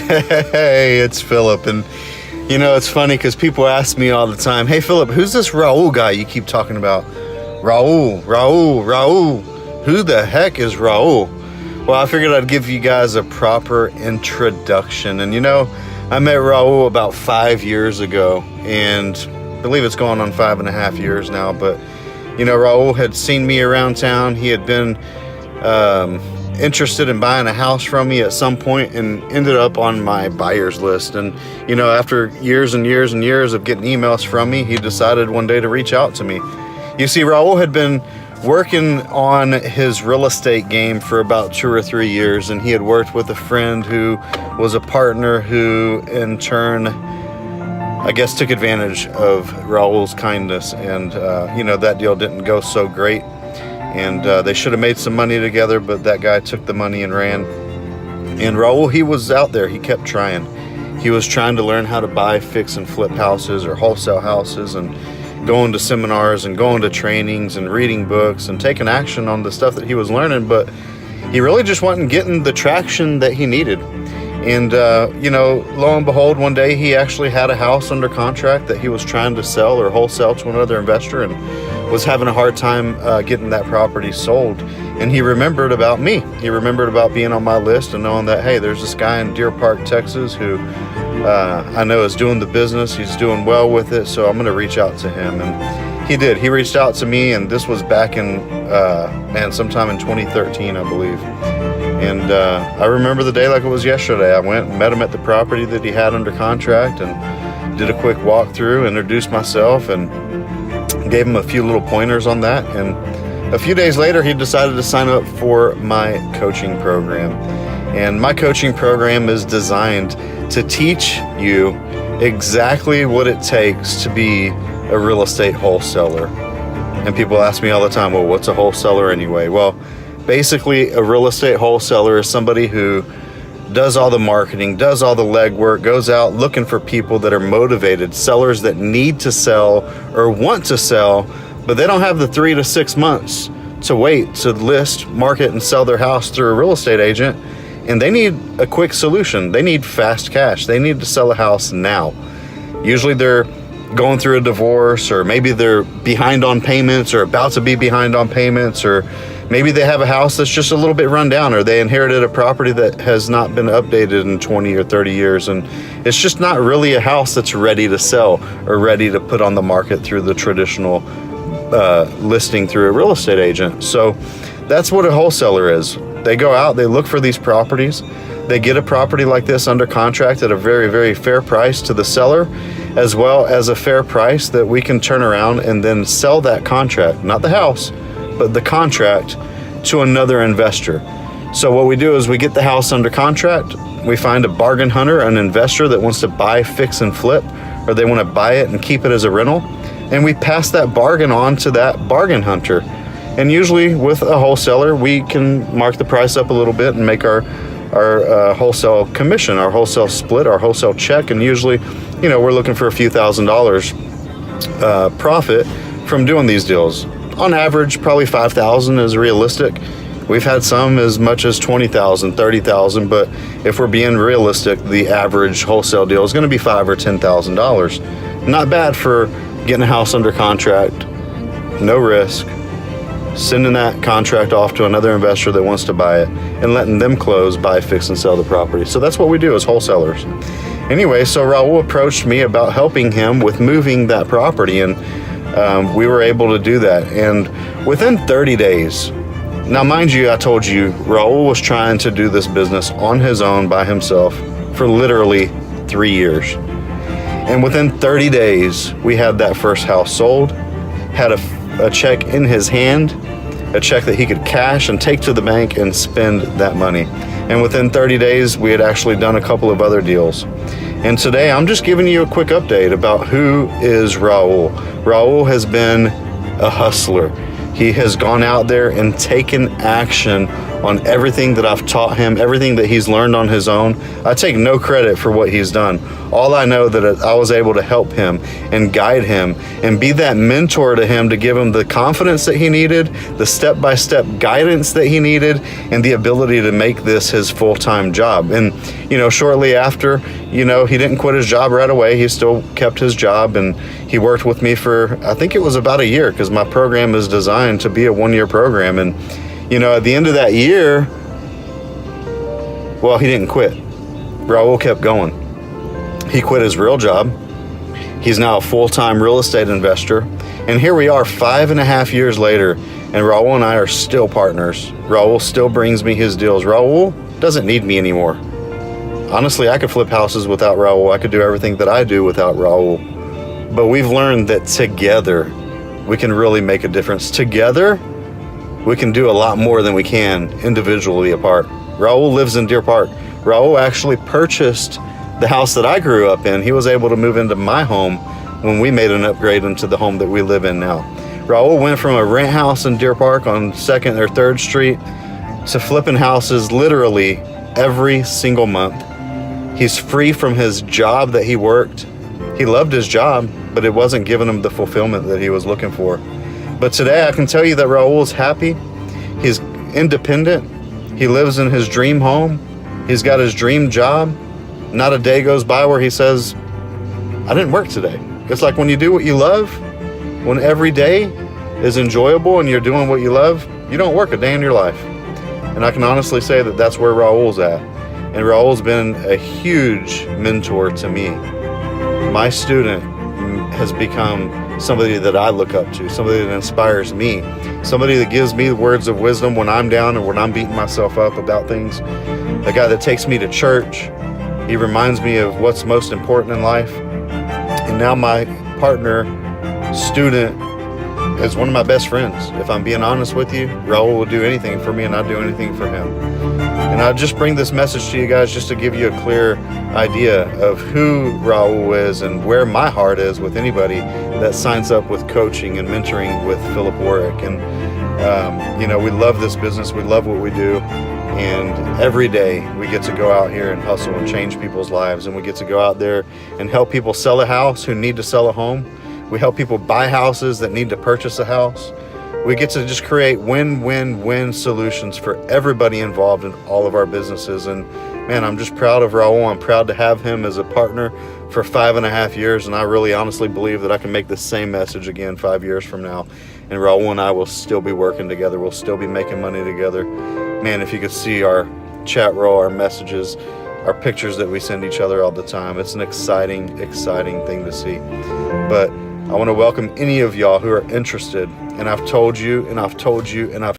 Hey, it's Philip, and it's funny because people ask me all the time, "Hey, Philip, who's this Raul guy you keep talking about?" Raul. Who the heck is Raul? Well, I figured I'd give you guys a proper introduction, and I met Raul about 5 years ago, and I believe it's going on 5.5 years now. But Raul had seen me around town. He had been interested in buying a house from me at some point and ended up on my buyer's list. And after years and years and years of getting emails from me, he decided one day to reach out to me. You see, Raul had been working on his real estate game for about 2 or 3 years, and he had worked with a friend who was a partner who in turn, I guess, took advantage of Raul's kindness, and that deal didn't go so great. And they should have made some money together, but that guy took the money and ran. And Raul, he was out there. He kept trying. He was trying to learn how to buy, fix, and flip houses or wholesale houses, and going to seminars and going to trainings and reading books and taking action on the stuff that he was learning. But he really just wasn't getting the traction that he needed. And, lo and behold, one day he actually had a house under contract that he was trying to sell or wholesale to another investor, and was having a hard time getting that property sold. And he remembered about me. He remembered about being on my list and knowing that, hey, there's this guy in Deer Park, Texas who I know is doing the business. He's doing well with it, so I'm going to reach out to him. And he did. He reached out to me, and this was back in, sometime in 2013, I believe. And I remember the day like it was yesterday. I went and met him at the property that he had under contract and did a quick walkthrough, introduced myself, and gave him a few little pointers on that. And a few days later, he decided to sign up for my coaching program. And my coaching program is designed to teach you exactly what it takes to be a real estate wholesaler. And people ask me all the time, well, what's a wholesaler anyway? Well, basically, a real estate wholesaler is somebody who does all the marketing, does all the legwork, goes out looking for people that are motivated, sellers that need to sell or want to sell, but they don't have the 3 to 6 months to wait to list, market, and sell their house through a real estate agent. And they need a quick solution. They need fast cash. They need to sell a house now. Usually they're going through a divorce, or maybe they're behind on payments or about to be behind on payments, or maybe they have a house that's just a little bit run down, or they inherited a property that has not been updated in 20 or 30 years. And it's just not really a house that's ready to sell or ready to put on the market through the traditional listing through a real estate agent. So that's what a wholesaler is. They go out, they look for these properties. They get a property like this under contract at a very, very fair price to the seller, as well as a fair price that we can turn around and then sell that contract, not the house, but the contract, to another investor. So what we do is we get the house under contract, we find a bargain hunter, an investor that wants to buy, fix, and flip, or they want to buy it and keep it as a rental, and we pass that bargain on to that bargain hunter. And usually with a wholesaler, we can mark the price up a little bit and make our wholesale commission, our wholesale split, our wholesale check. And usually, we're looking for a few $1,000s profit from doing these deals. On average, probably $5,000 is realistic. We've had some as much as $20,000, $30,000, but if we're being realistic, the average wholesale deal is going to be $5,000 or $10,000. Not bad for getting a house under contract, no risk, sending that contract off to another investor that wants to buy it, and letting them close, buy, fix, and sell the property. So that's what we do as wholesalers. Anyway, so Raul approached me about helping him with moving that property, and we were able to do that. And within 30 days, now mind you, I told you, Raul was trying to do this business on his own by himself for literally 3 years. And within 30 days, we had that first house sold, had a check in his hand, a check that he could cash and take to the bank and spend that money. And within 30 days, we had actually done a couple of other deals. And today, I'm just giving you a quick update about who is Raul. Raul has been a hustler. He has gone out there and taken action on everything that I've taught him, everything that he's learned on his own. I take no credit for what he's done. All I know that I was able to help him and guide him and be that mentor to him, to give him the confidence that he needed, the step-by-step guidance that he needed, and the ability to make this his full-time job. And, shortly after, he didn't quit his job right away. He still kept his job, and he worked with me for, I think it was about a year, because my program is designed to be a one-year program. And, at the end of that year, well, he didn't quit. Raul kept going. He quit his real job. He's now a full-time real estate investor. And here we are 5.5 years later, and Raul and I are still partners. Raul still brings me his deals. Raul doesn't need me anymore. Honestly, I could flip houses without Raul. I could do everything that I do without Raul. But we've learned that together, we can really make a difference. Together, we can do a lot more than we can individually apart. Raul lives in Deer Park. Raul actually purchased the house that I grew up in. He was able to move into my home when we made an upgrade into the home that we live in now. Raul went from a rent house in Deer Park on 2nd or 3rd Street to flipping houses literally every single month. He's free from his job that he worked. He loved his job, but it wasn't giving him the fulfillment that he was looking for. But today I can tell you that Raul is happy. He's independent. He lives in his dream home. He's got his dream job. Not a day goes by where he says, I didn't work today. It's like when you do what you love, when every day is enjoyable and you're doing what you love, you don't work a day in your life. And I can honestly say that that's where Raul's at. And Raul's been a huge mentor to me. My student has become somebody that I look up to, somebody that inspires me, somebody that gives me words of wisdom when I'm down and when I'm beating myself up about things. A guy that takes me to church. He reminds me of what's most important in life. And now my partner, student, is one of my best friends. If I'm being honest with you, Raul will do anything for me and I'd do anything for him. And I just bring this message to you guys just to give you a clear idea of who Raul is and where my heart is with anybody that signs up with coaching and mentoring with Philip Warwick. And, we love this business. We love what we do. And every day we get to go out here and hustle and change people's lives. And we get to go out there and help people sell a house who need to sell a home. We help people buy houses that need to purchase a house. We get to just create win-win-win solutions for everybody involved in all of our businesses. And man, I'm just proud of Raul. I'm proud to have him as a partner for 5.5 years. And I really honestly believe that I can make the same message again 5 years from now. And Raul and I will still be working together. We'll still be making money together. Man, if you could see our chat roll, our messages, our pictures that we send each other all the time, it's an exciting, exciting thing to see. But I want to welcome any of y'all who are interested. And I've told you, and I've told you, and I've